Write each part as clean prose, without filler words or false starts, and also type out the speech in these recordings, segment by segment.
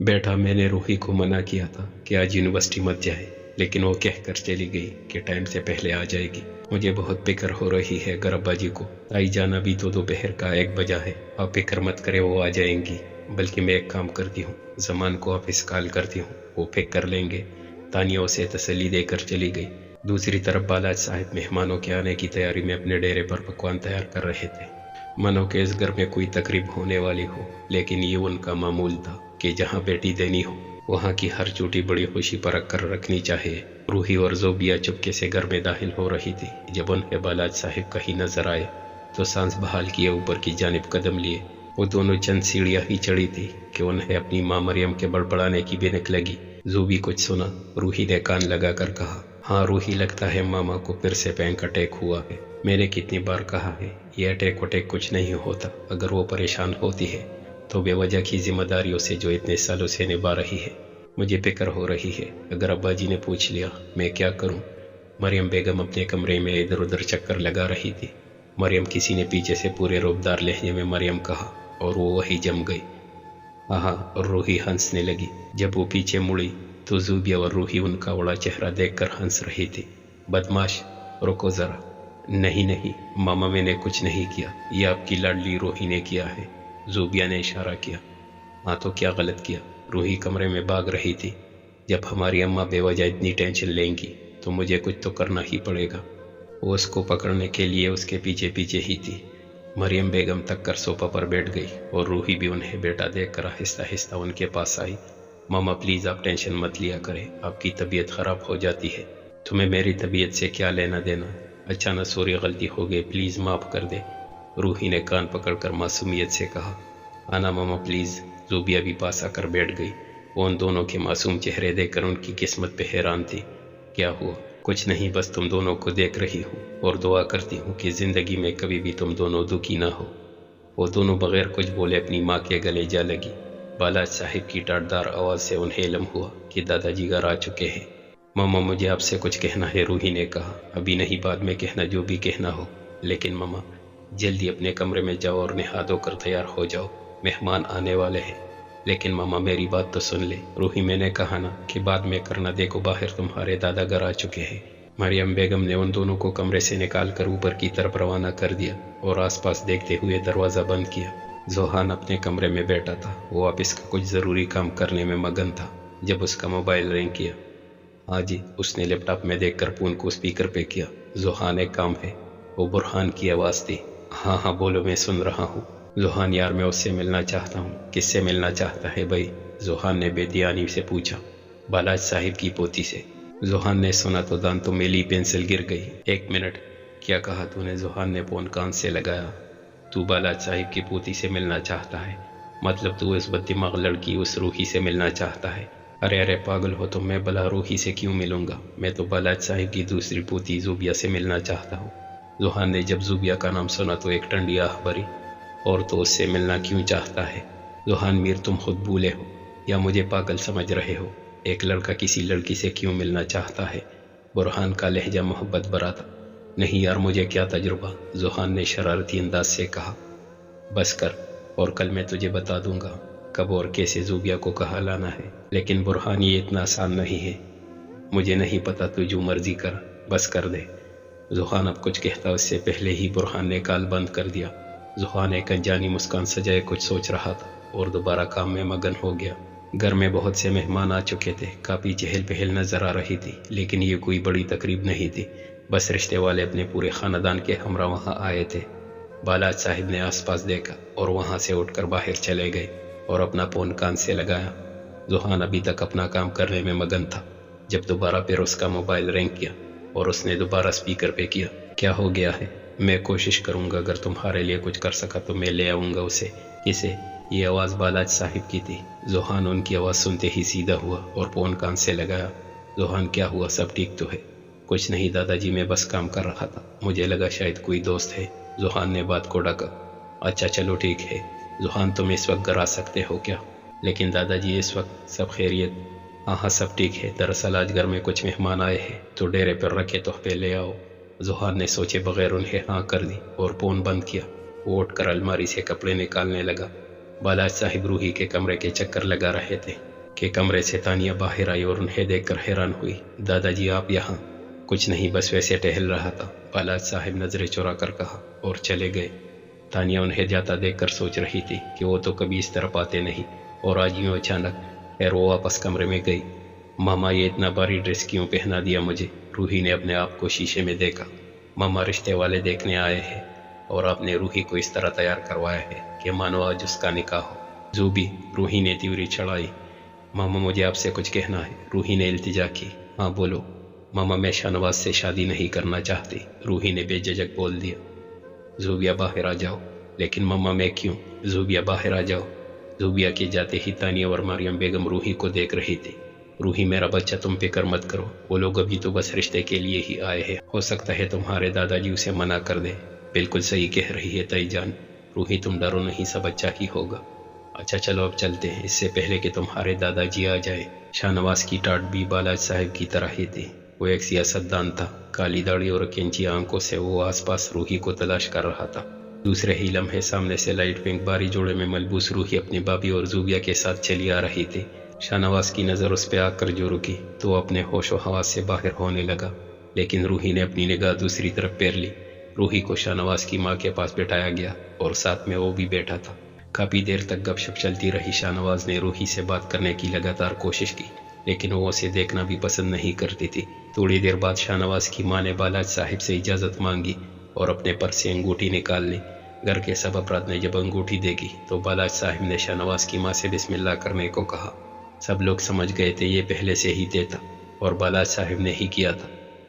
بیٹا میں نے روحی کو منع کیا تھا کہ آج یونیورسٹی مت جائے، لیکن وہ کہہ کر چلی گئی کہ ٹائم سے پہلے آ جائے گی۔ مجھے بہت فکر ہو رہی ہے گر ابا جی کو۔ آئی جانا بھی تو دوپہر کا 1 بجا ہے۔ آپ فکر مت کرے، وہ آ جائیں گی۔ بلکہ میں ایک کام کرتی ہوں، زمان کو آفس کال کرتی ہوں، وہ پک کر لیں گے۔ تانیہ اسے تسلی دے کر چلی گئی۔ دوسری طرف بالاج صاحب مہمانوں کے آنے کی تیاری میں اپنے ڈیرے پر پکوان تیار کر رہے تھے۔ منو کہ اس گھر میں کوئی تقریب ہونے والی ہو، لیکن یہ ان کا معمول تھا کہ جہاں بیٹی دینی ہو وہاں کی ہر چوٹی بڑی خوشی پر رکھ کر رکھنی چاہیے۔ روحی اور زوبیا چپکے سے گھر میں داخل ہو رہی تھی۔ جب انہیں بالاج صاحب کہیں نظر آئے تو سانس بحال کیے اوپر کی جانب قدم لیے۔ وہ دونوں چند سیڑھیاں ہی چڑھی تھی کہ انہیں اپنی ماں مریم کے بڑبڑانے کی بھنک لگی۔ زوبی کچھ سنا؟ روحی نے کان لگا کر کہا۔ ہاں روحی، لگتا ہے ماما کو پھر سے پینک اٹیک ہوا ہے۔ میں نے کتنی بار کہا ہے یہ اٹیک وٹیک کچھ نہیں ہوتا۔ اگر وہ پریشان ہوتی ہے تو بے وجہ کی ذمہ داریوں سے جو اتنے سالوں سے نبھا رہی ہے۔ مجھے فکر ہو رہی ہے اگر ابا جی نے پوچھ لیا میں کیا کروں؟ مریم بیگم اپنے کمرے میں ادھر ادھر چکر لگا رہی تھی۔ مریم، کسی نے پیچھے سے پورے روبدار لہجے میں مریم کہا اور وہ وہی جم گئی۔ ہاں، اور روحی ہنسنے لگی۔ جب وہ پیچھے مڑی تو زوبیا اور روحی ان کا بڑا چہرہ دیکھ کر ہنس رہی تھی۔ بدماش، رکو ذرا۔ نہیں نہیں ماما، میں نے کچھ نہیں کیا، یہ آپ کی لاڈلی روحی نے کیا ہے۔ زوبیا نے اشارہ کیا۔ ہاں تو کیا غلط کیا؟ روحی کمرے میں بھاگ رہی تھی۔ جب ہماری اماں بے وجہ اتنی ٹینشن لیں گی تو مجھے کچھ تو کرنا ہی پڑے گا۔ وہ اس کو پکڑنے کے لیے اس کے پیچھے پیچھے ہی تھی۔ مریم بیگم تک کر صوفہ پر بیٹھ گئی اور روحی بھی انہیں بیٹا دیکھ کر آہستہ آہستہ ان کے پاس آئی۔ ماما پلیز آپ ٹینشن مت لیا کریں، آپ کی طبیعت خراب ہو جاتی ہے۔ تمہیں میری طبیعت سے کیا لینا دینا؟ اچانک سوری غلطی ہو گئی، پلیز معاف کر دے۔ روحی نے کان پکڑ کر معصومیت سے کہا۔ آنا ماما پلیز۔ زوبیا بھی پاس آ کر بیٹھ گئی۔ وہ ان دونوں کے معصوم چہرے دیکھ کر ان کی قسمت پہ حیران تھی۔ کیا ہوا؟ کچھ نہیں، بس تم دونوں کو دیکھ رہی ہوں اور دعا کرتی ہوں کہ زندگی میں کبھی بھی تم دونوں دکھی نہ ہو۔ وہ دونوں بغیر کچھ بولے اپنی ماں کے گلے جا لگی۔ بالاج صاحب کی ڈاٹدار آواز سے انہیں علم ہوا کہ دادا جی گھر آ چکے ہیں۔ ماما مجھے آپ سے کچھ کہنا ہے، روحی نے کہا۔ ابھی نہیں، بعد میں کہنا جو بھی کہنا ہو، لیکن ماما جلدی اپنے کمرے میں جاؤ اور نہا دھو کر تیار ہو جاؤ، مہمان آنے والے ہیں۔ لیکن ماما میری بات تو سن لے۔ روحی میں نے کہا نا کہ بعد میں کرنا، دیکھو باہر تمہارے دادا گھر آ چکے ہیں۔ مریم بیگم نے ان دونوں کو کمرے سے نکال کر اوپر کی طرف روانہ کر دیا اور آس پاس دیکھتے ہوئے دروازہ بند کیا۔ زوہان اپنے کمرے میں بیٹھا تھا، وہ آفس کا کچھ ضروری کام کرنے میں مگن تھا جب اس کا موبائل رنگ کیا۔ ہاں جی، اس نے لیپ ٹاپ میں دیکھ کر فون کو اسپیکر پہ کیا۔ زوہان ایک کام ہے، وہ برہان کی آواز تھی۔ ہاں ہاں بولو، میں سن رہا ہوں۔ زوہان یار میں اس سے ملنا چاہتا ہوں۔ کس سے ملنا چاہتا ہے بھائی؟ زوہان نے بے دھیانی سے پوچھا۔ بالاج صاحب کی پوتی سے۔ زوہان نے سنا تو دانتوں میں لی پینسل گر گئی۔ 1 منٹ، کیا کہا تو نے؟ زوہان نے فون کان سے لگایا۔ تو بالاج صاحب کی پوتی سے ملنا چاہتا ہے؟ مطلب تو اس بد دماغ لڑکی اس روحی سے ملنا چاہتا ہے؟ ارے ارے پاگل ہو تو میں بلا روحی سے کیوں ملوں گا؟ میں تو بالاج صاحب کی دوسری پوتی زوبیا سے ملنا چاہتا ہوں۔ زوہان نے جب زوبیا کا نام سنا تو ایک ٹھنڈی آہ بھری۔ اور تو اس سے ملنا کیوں چاہتا ہے؟ زوہان میر تم خود بھولے ہو یا مجھے پاگل سمجھ رہے ہو؟ ایک لڑکا کسی لڑکی سے کیوں ملنا چاہتا ہے؟ برہان کا لہجہ محبت بھرا تھا۔ نہیں یار مجھے کیا تجربہ، زوہان نے شرارتی انداز سے کہا۔ بس کر، اور کل میں تجھے بتا دوں گا کب اور کیسے زوبیا کو کہاں لانا ہے۔ لیکن برہان یہ اتنا آسان نہیں ہے۔ مجھے نہیں پتا، تو جو مرضی کر، بس کر دے۔ زوہان اب کچھ کہتا اس سے پہلے ہی برہان نے کال بند کر دیا۔ زوہان ایک انجانی مسکان سجائے کچھ سوچ رہا تھا اور دوبارہ کام میں مگن ہو گیا۔ گھر میں بہت سے مہمان آ چکے تھے، کافی چہل پہل نظر آ رہی تھی، لیکن یہ کوئی بڑی تقریب نہیں تھی، بس رشتے والے اپنے پورے خاندان کے ہمراہ وہاں آئے تھے۔ بالاج صاحب نے آس پاس دیکھا اور وہاں سے اٹھ کر باہر چلے گئے اور اپنا فون کان سے لگایا۔ زوہان ابھی تک اپنا کام کرنے میں مگن تھا جب دوبارہ پھر اس کا موبائل رنگ کیا اور اس نے دوبارہ اسپیکر پہ کیا۔ کیا ہو گیا ہے؟ میں کوشش کروں گا، اگر تمہارے لیے کچھ کر سکا تو میں لے آؤں گا اسے۔ کسے؟ یہ آواز بالاج صاحب کی تھی۔ زوہان ان کی آواز سنتے ہی سیدھا ہوا اور فون کان سے لگایا۔ زوہان کیا ہوا، سب ٹھیک تو ہے؟ کچھ نہیں دادا جی، میں بس کام کر رہا تھا، مجھے لگا شاید کوئی دوست ہے۔ زوہان نے بات کو ڈھکا۔ اچھا چلو ٹھیک ہے۔ زوہان تم اس وقت گھر آ سکتے ہو کیا؟ لیکن دادا جی اس وقت سب خیریت؟ ہاں ہاں سب ٹھیک ہے، دراصل آج گھر میں کچھ مہمان آئے ہیں تو ڈیرے پر رکھے تحفے لے آؤ۔ زوہان نے سوچے بغیر انہیں ہاں کر دی اور فون بند کیا۔ وہ اٹھ کر الماری سے کپڑے نکالنے لگا۔ بالاج صاحب روحی کے کمرے کے چکر لگا رہے تھے۔ کہ کمرے سے تانیہ باہر آئی اور انہیں دیکھ کر حیران ہوئی۔ دادا جی آپ یہاں؟ کچھ نہیں، بس ویسے ٹہل رہا تھا، بالاج صاحب نظریں چرا کر کہا اور چلے گئے۔ تانیہ انہیں جاتا دیکھ کر سوچ رہی تھی کہ وہ تو کبھی اس طرف آتے نہیں اور آج یوں اچانک۔ خیر وہ واپس کمرے میں گئی۔ ماما یہ اتنا بھاری ڈریس کیوں پہنا دیا مجھے؟ روحی نے اپنے آپ کو شیشے میں دیکھا۔ ماما رشتے والے دیکھنے آئے ہیں اور آپ نے روحی کو اس طرح تیار کروایا ہے کہ مانو آج اس کا نکاح ہو۔ زوبی، روحی نے تیوری چڑھائی۔ ماما مجھے آپ سے کچھ کہنا ہے، روحی نے التجا کی۔ ہاں بولو۔ ماما میں شاہنواز سے شادی نہیں کرنا چاہتی، روحی نے بے جھجک بول دیا۔ زوبیہ باہر آ جاؤ۔ لیکن ماما میں کیوں؟ زوبیہ باہر آ جاؤ۔ زوبیہ کے جاتے ہی تانیہ اور مریم بیگم روحی کو دیکھ رہی تھی۔ روحی میرا بچہ تم فکر مت کرو، وہ لوگ ابھی تو بس رشتے کے لیے ہی آئے ہیں، ہو سکتا ہے تمہارے دادا جی اسے منع کر دے۔ بالکل صحیح کہہ رہی ہے تائی جان، روحی تم ڈرو نہیں، سب اچھا ہی ہوگا۔ اچھا چلو اب چلتے ہیں، اس سے پہلے کہ تمہارے دادا جی آ جائے۔ شاہنواز کی ٹاٹ بھی بالاج صاحب کی طرح ہی تھی۔ وہ ایک سیاست دان تھا، کالی داڑھی اور کینچی آنکھوں سے وہ آس پاس روحی کو تلاش کر رہا تھا۔ دوسرے ہی لمحے سامنے سے لائٹ پنک باری جوڑے میں ملبوس روحی اپنی بابی اور زوبیہ کے ساتھ چلی آ رہی تھی۔ شاہنواز کی نظر اس پہ آ کر جو رکی تو وہ اپنے ہوش و حواس سے باہر ہونے لگا، لیکن روحی نے اپنی نگاہ دوسری طرف پھیر لی۔ روحی کو شاہنواز کی ماں کے پاس بٹھایا گیا اور ساتھ میں وہ بھی بیٹھا تھا۔ کافی دیر تک گپ شپ چلتی رہی۔ شاہنواز نے روحی سے بات کرنے کی لگاتار کوشش کی، لیکن وہ اسے دیکھنا بھی پسند نہیں کرتی تھی۔ تھوڑی دیر بعد شاہنواز کی ماں نے بالاج صاحب سے اجازت مانگی اور اپنے پرس سے انگوٹھی نکال لی۔ گھر کے سب افراد نے جب انگوٹھی دیکھی تو بالاج صاحب نے شاہنواز کی ماں سے بسم اللہ کرنے کو کہا۔ سب لوگ سمجھ گئے تھے یہ پہلے سے ہی طے تھا اور بالاج صاحب نے ہی کیا تھا۔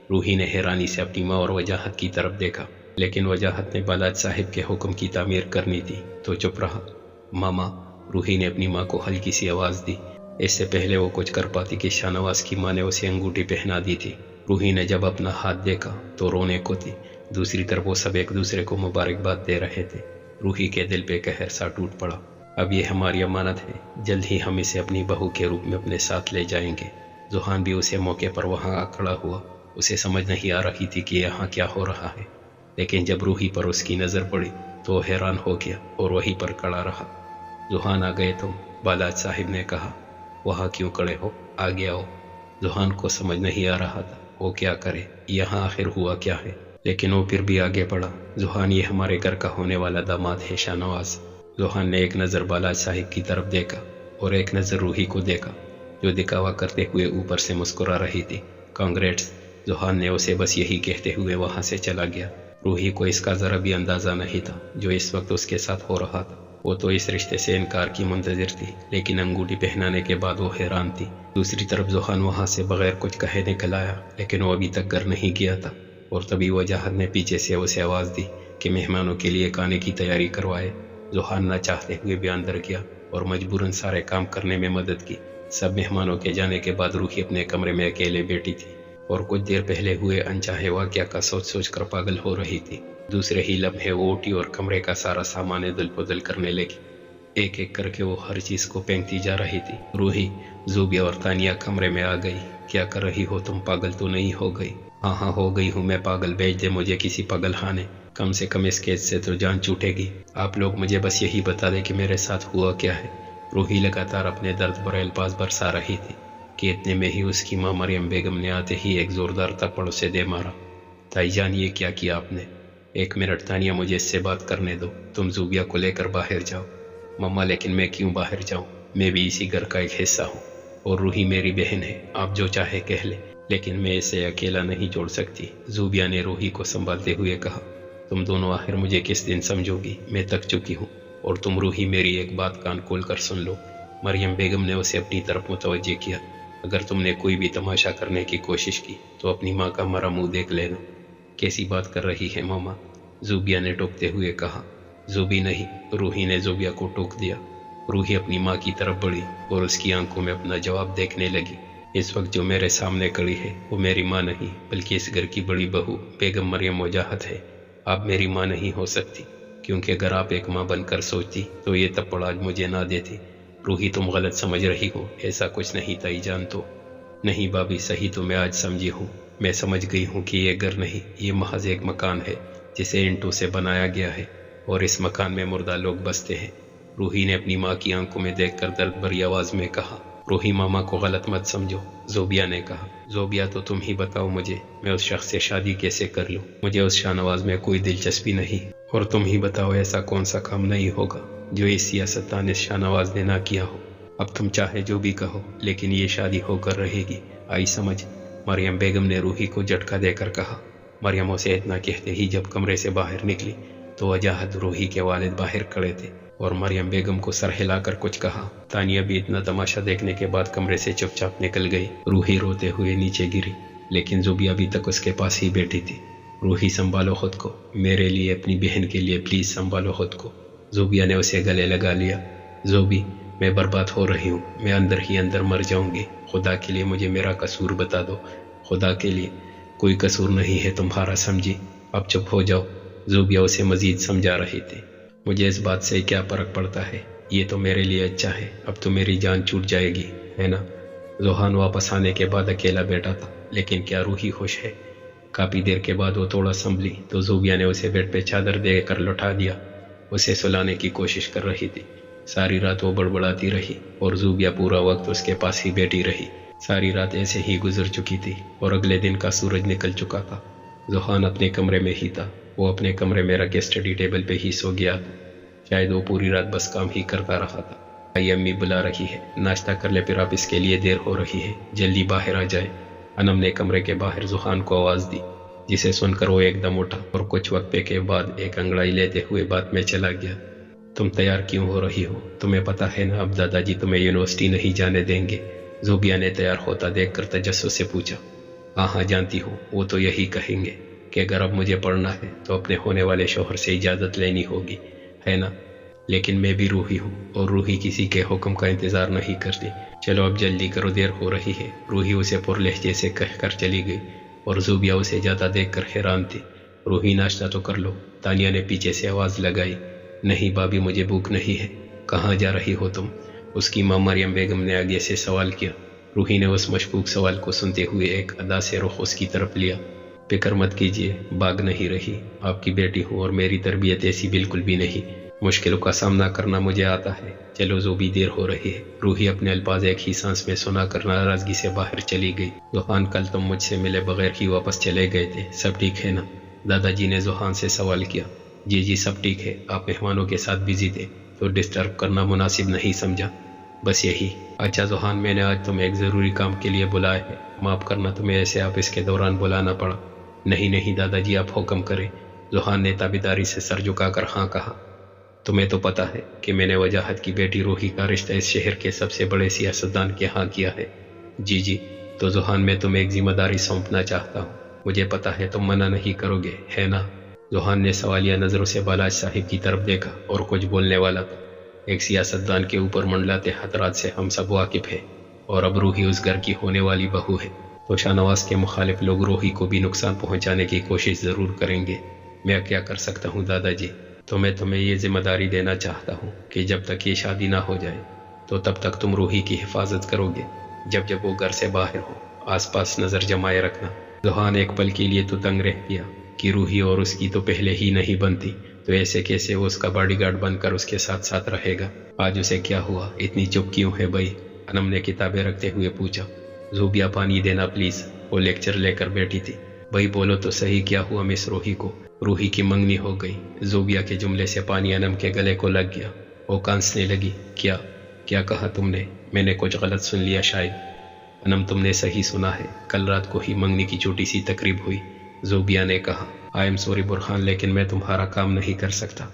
روحی نے حیرانی سے اپنی ماں اور وجاہت کی طرف دیکھا، لیکن وجاہت نے بالاج صاحب کے حکم کی تعمیر کرنی تھی تو چپ رہا۔ ماما، روحی نے اپنی ماں کو ہلکی سی آواز دی۔ اس سے پہلے وہ کچھ کر پاتی کہ شاہنواز کی ماں نے اسے انگوٹھی پہنا دی تھی۔ روحی نے جب اپنا ہاتھ دیکھا تو رونے کو تھی۔ دوسری طرف وہ سب ایک دوسرے کو مبارکباد دے رہے تھے۔ روحی کے دل پہ قہر سا ٹوٹ پڑا۔ اب یہ ہماری امانت ہے، جلد ہی ہم اسے اپنی بہو کے روپ میں اپنے ساتھ لے جائیں گے۔ زوہان بھی اسی موقع پر وہاں آ کھڑا ہوا۔ اسے سمجھ نہیں آ رہی تھی کہ یہاں کیا ہو رہا ہے، لیکن جب روحی پر اس کی نظر پڑی تو وہ حیران ہو گیا اور وہیں پر کھڑا رہا۔ زوہان آ گئے تم؟ بالاج صاحب نے کہا۔ وہاں کیوں کھڑے ہو، آگے آؤ۔ زوہان کو سمجھ نہیں آ رہا تھا وہ کیا کرے، یہاں آخر ہوا کیا ہے، لیکن وہ پھر بھی آگے بڑھا۔ زوہان یہ ہمارے گھر کا ہونے والا داماد ہے شاہنواز۔ زوہان نے ایک نظر بالاج صاحب کی طرف دیکھا اور ایک نظر روحی کو دیکھا جو دکھاوا کرتے ہوئے اوپر سے مسکرا رہی تھی۔ کانگریٹس۔ زوہان نے اسے بس یہی کہتے ہوئے وہاں سے چلا گیا۔ روحی کو اس کا ذرا بھی اندازہ نہیں تھا جو اس وقت اس کے ساتھ ہو رہا تھا۔ وہ تو اس رشتے سے انکار کی منتظر تھی، لیکن انگوٹھی پہنانے کے بعد وہ حیران تھی۔ دوسری طرف زوہان وہاں سے بغیر کچھ کہے نکل آیا، لیکن وہ ابھی تک گھر نہیں گیا تھا اور تبھی وجاہت نے پیچھے سے اسے آواز دی کہ مہمانوں کے لیے کھانے کی تیاری کروائے۔ زوہان نہ چاہتے ہوئے بھی اندر گیا اور مجبوراً سارے کام کرنے میں مدد کی۔ سب مہمانوں کے جانے کے بعد روحی اپنے کمرے میں اکیلے بیٹھی تھی اور کچھ دیر پہلے ہوئے انچاہے واقعہ کا سوچ سوچ کر پاگل ہو رہی تھی۔ دوسرے ہی لمحے وہ اٹھی اور کمرے کا سارا سامان ادل بدل کرنے لگی۔ ایک ایک کر کے وہ ہر چیز کو پھینکتی جا رہی تھی۔ روحی، زوبیہ اور تانیہ کمرے میں آ گئی۔ کیا کر رہی ہو تم، پاگل تو نہیں ہو گئی؟ ہاں ہاں ہو گئی ہوں میں پاگل، بھیج دے مجھے کسی پاگل خانے، کم سے کم اس کیس سے تو جان چھوٹے گی۔ آپ لوگ مجھے بس یہی بتا دیں کہ میرے ساتھ ہوا کیا ہے۔ روحی لگاتار اپنے درد بھرے الفاظ برسا رہی تھی کہ اتنے میں ہی اس کی ماں مریم بیگم نے آتے ہی ایک زوردار تھپڑ اسے دے مارا۔ تائی جان یہ کیا کیا آپ نے؟ ایک منٹ تانیہ، مجھے اس سے بات کرنے دو، تم زوبیہ کو لے کر باہر جاؤ۔ مما لیکن میں کیوں باہر جاؤں، میں بھی اسی گھر کا ایک حصہ ہوں اور روحی میری بہن ہے، آپ جو چاہے کہہ لیں، لیکن میں اسے اکیلا نہیں چھوڑ سکتی۔ زوبیہ نے روحی کو سنبھالتے ہوئے کہا۔ تم دونوں آخر مجھے کس دن سمجھو گی، میں تک چکی ہوں۔ اور تم روحی میری ایک بات کان کھول کر سن لو۔ مریم بیگم نے اسے اپنی طرف متوجہ کیا۔ اگر تم نے کوئی بھی تماشا کرنے کی کوشش کی تو اپنی ماں کا مرا منہ دیکھ لینا۔ کیسی بات کر رہی ہے ماما، زوبیہ نے ٹوکتے ہوئے کہا۔ زوبی نہیں، روحی نے زوبیہ کو ٹوک دیا۔ روحی اپنی ماں کی طرف بڑھی اور اس کی آنکھوں میں اپنا جواب دیکھنے لگی۔ اس وقت جو میرے سامنے کھڑی ہے وہ میری ماں نہیں بلکہ اس گھر کی بڑی بہو بیگم مریم وجاہت ہے۔ آپ میری ماں نہیں ہو سکتی، کیونکہ اگر آپ ایک ماں بن کر سوچتی تو یہ تھپڑ آج مجھے نہ دیتی۔ روحی تم غلط سمجھ رہی ہو، ایسا کچھ نہیں تائی جان تو نہیں بابی، صحیح تو میں آج سمجھی ہوں۔ میں سمجھ گئی ہوں کہ یہ گھر نہیں، یہ محض ایک مکان ہے جسے اینٹوں سے بنایا گیا ہے اور اس مکان میں مردہ لوگ بستے ہیں۔ روحی نے اپنی ماں کی آنکھوں میں دیکھ کر درد بھری آواز میں کہا۔ روحی ماما کو غلط مت سمجھو، زوبیا نے کہا۔ زوبیا تو تم ہی بتاؤ مجھے، میں اس شخص سے شادی کیسے کر لوں؟ مجھے اس شاہ نواز میں کوئی دلچسپی نہیں، اور تم ہی بتاؤ ایسا کون سا کام نہیں ہوگا جو اس سیاستدان اس شاہ نواز نے نہ کیا ہو۔ اب تم چاہے جو بھی کہو، لیکن یہ شادی ہو کر رہے گی، آئی سمجھ؟ مریم بیگم نے روحی کو جھٹکا دے کر کہا۔ مریم اسے اتنا کہتے ہی جب کمرے سے باہر نکلی تو وجاہت روحی کے والد باہر کھڑے تھے اور مریم بیگم کو سر ہلا کر کچھ کہا۔ تانیہ بھی اتنا تماشا دیکھنے کے بعد کمرے سے چپ چاپ نکل گئی۔ روحی روتے ہوئے نیچے گری، لیکن زوبیا ابھی تک اس کے پاس ہی بیٹھی تھی۔ روحی سنبھالو خود کو، میرے لیے، اپنی بہن کے لیے پلیز سنبھالو خود کو۔ زوبیا نے اسے گلے لگا لیا۔ زوبی، میں برباد ہو رہی ہوں، میں اندر ہی اندر مر جاؤں گی، خدا کے لیے مجھے میرا قصور بتا دو، خدا کے لیے۔ کوئی قصور نہیں ہے تمہارا، سمجھی؟ اب چپ ہو جاؤ۔ زوبیا اسے مزید سمجھا رہی تھی۔ مجھے اس بات سے کیا فرق پڑتا ہے، یہ تو میرے لیے اچھا ہے، اب تو میری جان چھوٹ جائے گی، ہے نا؟ ذوحان واپس آنے کے بعد اکیلا بیٹھا تھا، لیکن کیا روحی خوش ہے؟ کافی دیر کے بعد وہ تھوڑا سنبھلی تو زوبیا نے اسے بیڈ پہ چادر دے کر لٹا دیا، اسے سلانے کی کوشش کر رہی تھی۔ ساری رات وہ بڑبڑاتی رہی اور زوبیا پورا وقت اس کے پاس ہی بیٹھی رہی۔ ساری رات ایسے ہی گزر چکی تھی اور اگلے دن کا سورج نکل چکا تھا۔ ذوحان اپنے کمرے میں ہی تھا، وہ اپنے کمرے میں رکھے اسٹڈی ٹیبل پہ ہی سو گیا تھا۔ شاید وہ پوری رات بس کام ہی کرتا رہا تھا۔ بھائی امی بلا رہی ہے، ناشتہ کر لے، پھر آپ اس کے لیے دیر ہو رہی ہے، جلدی باہر آ جائے۔ انم نے کمرے کے باہر ذوحان کو آواز دی، جسے سن کر وہ ایک دم اٹھا اور کچھ وقفے کے بعد ایک انگڑائی لیتے ہوئے بات میں چلا گیا۔ تم تیار کیوں ہو رہی ہو؟ تمہیں پتا ہے نا اب دادا جی تمہیں یونیورسٹی نہیں جانے دیں گے؟ زوبیا نے تیار ہوتا دیکھ کر تجسس سے پوچھا۔ ہاں ہاں جانتی ہوں، وہ تو یہی کہیں گے کہ اگر اب مجھے پڑھنا ہے تو اپنے ہونے والے شوہر سے اجازت لینی ہوگی، ہے نا؟ لیکن میں بھی روحی ہوں اور روحی کسی کے حکم کا انتظار نہیں کرتی۔ چلو اب جلدی کرو، دیر ہو رہی ہے۔ روحی اسے پر لہجے سے کہہ کر چلی گئی اور زوبیا اسے جاتا دیکھ کر حیران تھی۔ روحی ناشتہ تو کر لو، تانیہ نے پیچھے سے آواز لگائی۔ نہیں بھابھی، مجھے بھوک نہیں ہے۔ کہاں جا رہی ہو تم؟ اس کی ماں مریم بیگم نے آگے سے سوال کیا۔ روحی نے اس مشکوک سوال کو سنتے ہوئے ایک ادا سے رخ اس کی طرف لیا۔ فکر مت کیجیے، بھاگ نہیں رہی، آپ کی بیٹی ہوں اور میری تربیت ایسی بالکل بھی نہیں، مشکلوں کا سامنا کرنا مجھے آتا ہے۔ چلو زوبی، دیر ہو رہی ہے۔ روحی اپنے الفاظ ایک ہی سانس میں سنا کر ناراضگی سے باہر چلی گئی۔ ذوحان، کل تم مجھ سے ملے بغیر ہی واپس چلے گئے تھے، سب ٹھیک ہے نا؟ دادا جی نے ذوحان سے سوال کیا۔ جی جی سب ٹھیک ہے، آپ مہمانوں کے ساتھ بزی تھے تو ڈسٹرب کرنا مناسب نہیں سمجھا، بس یہی۔ اچھا ذوحان، میں نے آج تمہیں ایک ضروری کام کے لیے بلایا ہے، معاف کرنا تمہیں ایسے آفس کے دوران بلانا پڑا۔ نہیں نہیں دادا جی، آپ حکم کریں۔ ذوحان نے تابعداری سے سر جھکا کر ہاں کہا۔ تمہیں تو پتا ہے کہ میں نے وجاہت کی بیٹی روحی کا رشتہ اس شہر کے سب سے بڑے سیاستدان کے ہاں کیا ہے۔ جی جی، تو ذوحان میں تمہیں ایک ذمہ داری سونپنا چاہتا ہوں، مجھے پتا ہے تم منع نہیں کرو گے، ہے نا؟ ذوحان نے سوالیہ نظروں سے بالاج صاحب کی طرف دیکھا اور کچھ بولنے والا تھا۔ ایک سیاستدان کے اوپر منڈلاتے خطرات سے ہم سب واقف ہیں، اور اب روحی اس گھر کی ہونے والی بہو ہے تو شاہ نواز کے مخالف لوگ روحی کو بھی نقصان پہنچانے کی کوشش ضرور کریں گے۔ میں کیا کر سکتا ہوں دادا جی؟ تو میں تمہیں یہ ذمہ داری دینا چاہتا ہوں کہ جب تک یہ شادی نہ ہو جائے تو تب تک تم روحی کی حفاظت کرو گے۔ جب جب وہ گھر سے باہر ہو آس پاس نظر جمائے رکھنا۔ ذوحان ایک پل کے لیے تو دنگ رہ گیا کہ روحی اور اس کی تو پہلے ہی نہیں بنتی، تو ایسے کیسے وہ اس کا باڈی گارڈ بن کر اس کے ساتھ ساتھ رہے گا؟ آج اسے کیا ہوا، اتنی چپ کیوں ہے بھائی؟ انم نے کتابیں رکھتے ہوئے پوچھا۔ زوبیا، پانی دینا پلیز، وہ لیکچر لے کر بیٹھی تھی۔ بھائی بولو تو صحیح، کیا ہوا مس روحی کو؟ روحی کی منگنی ہو گئی۔ زوبیا کے جملے سے پانی انم کے گلے کو لگ گیا، وہ کانسنے لگی۔ کیا کہا تم نے؟ میں نے کچھ غلط سن لیا شاید۔ انم، تم نے صحیح سنا ہے، کل رات کو ہی منگنی کی چھوٹی سی تقریب ہوئی۔ زوبیا نے کہا۔ آئی ایم سوری برہان، لیکن میں تمہارا کام نہیں کر سکتا،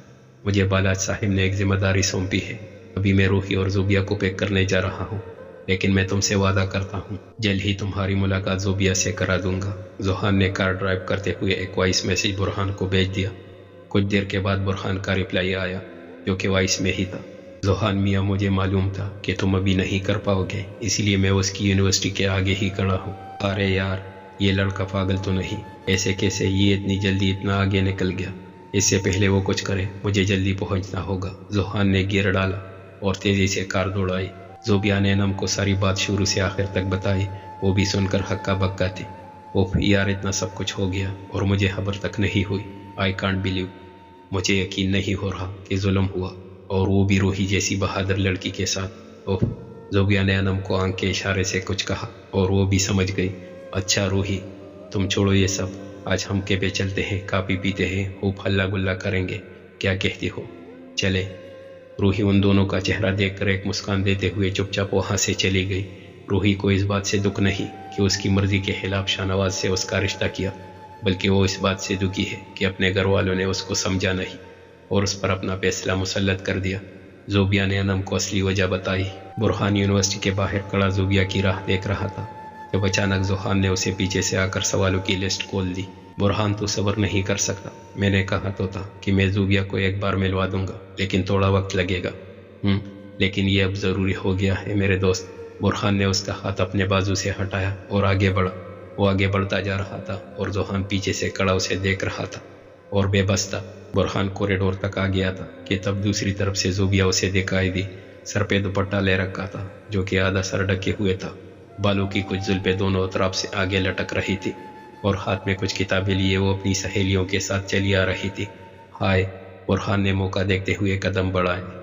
مجھے بالاج صاحب نے ایک ذمہ داری سونپی ہے۔ ابھی میں روحی اور زوبیا کو پیک کرنے جا رہا ہوں، لیکن میں تم سے وعدہ کرتا ہوں جلد ہی تمہاری ملاقات زوبیا سے کرا دوں گا۔ ذوحان نے کار ڈرائیو کرتے ہوئے ایک وائس میسج برہان کو بھیج دیا۔ کچھ دیر کے بعد برہان کا رپلائی آیا جو کہ وائس میں ہی تھا۔ ذوحان میاں، مجھے معلوم تھا کہ تم ابھی نہیں کر پاؤ گے، اس لیے میں اس کی یونیورسٹی کے آگے ہی کھڑا ہوں۔ ارے یار، یہ لڑکا پاگل تو نہیں؟ ایسے کیسے یہ اتنی جلدی اتنا آگے نکل گیا؟ اس سے پہلے وہ کچھ کرے مجھے جلدی پہنچنا ہوگا۔ ذوحان نے گیئر ڈالا اور تیزی سے کار دوڑائی۔ زوبیا نے انم کو ساری بات شروع سے آخر تک بتائی، وہ بھی سن کر ہکا بکا تھی۔ اوف یار، اتنا سب کچھ ہو گیا اور مجھے خبر تک نہیں ہوئی۔ آئی کانٹ بلیو، مجھے یقین نہیں ہو رہا کہ ظلم ہوا، اور وہ بھی روحی جیسی بہادر لڑکی کے ساتھ۔ اوف، زوبیا نے انم کو آنکھ کے اشارے سے کچھ کہا اور وہ بھی سمجھ گئی۔ اچھا روحی، تم چھوڑو یہ سب، آج ہم کے پہ چلتے ہیں، کافی پیتے ہیں، خوب ہلا گلا کریں گے، کیا کہتی ہو؟ چلے۔ روحی ان دونوں کا چہرہ دیکھ کر ایک مسکان دیتے ہوئے چپ چاپ وہاں سے چلی گئی۔ روحی کو اس بات سے دکھ نہیں کہ اس کی مرضی کے خلاف شاہ نواز سے اس کا رشتہ کیا، بلکہ وہ اس بات سے دکھی ہے کہ اپنے گھر والوں نے اس کو سمجھا نہیں اور اس پر اپنا فیصلہ مسلط کر دیا۔ زوبیا نے انم کو اصلی وجہ بتائی۔ برہان یونیورسٹی کے باہر کھڑا زوبیا کی راہ دیکھ رہا تھا جب اچانک زوحان نے اسے پیچھے سے آ کر سوالوں کی لسٹ کھول دی۔ برہان، تو صبر نہیں کر سکتا؟ میں نے کہا تو تھا کہ میں زوبیا کو ایک بار ملوا دوں گا، لیکن تھوڑا وقت لگے گا۔ لیکن یہ اب ضروری ہو گیا ہے میرے دوست۔ برہان نے اس کا ہاتھ اپنے بازو سے ہٹایا اور آگے بڑھا۔ وہ آگے بڑھتا جا رہا تھا اور زوحان پیچھے سے کھڑا اسے دیکھ رہا تھا اور بے بس تھا۔ برہان کوریڈور تک آ گیا تھا کہ تب دوسری طرف سے زوبیا اسے دکھائی دی۔ سر پہ دوپٹہ لے رکھا تھا جو کہ آدھا سر ڈھکے ہوئے تھا، بالوں کی کچھ زلفیں دونوں اطراف سے آگے لٹک رہی تھی اور ہاتھ میں کچھ کتابیں لیے وہ اپنی سہیلیوں کے ساتھ چلی آ رہی تھی۔ ہائے! برہان نے موقع دیکھتے ہوئے قدم بڑھائے۔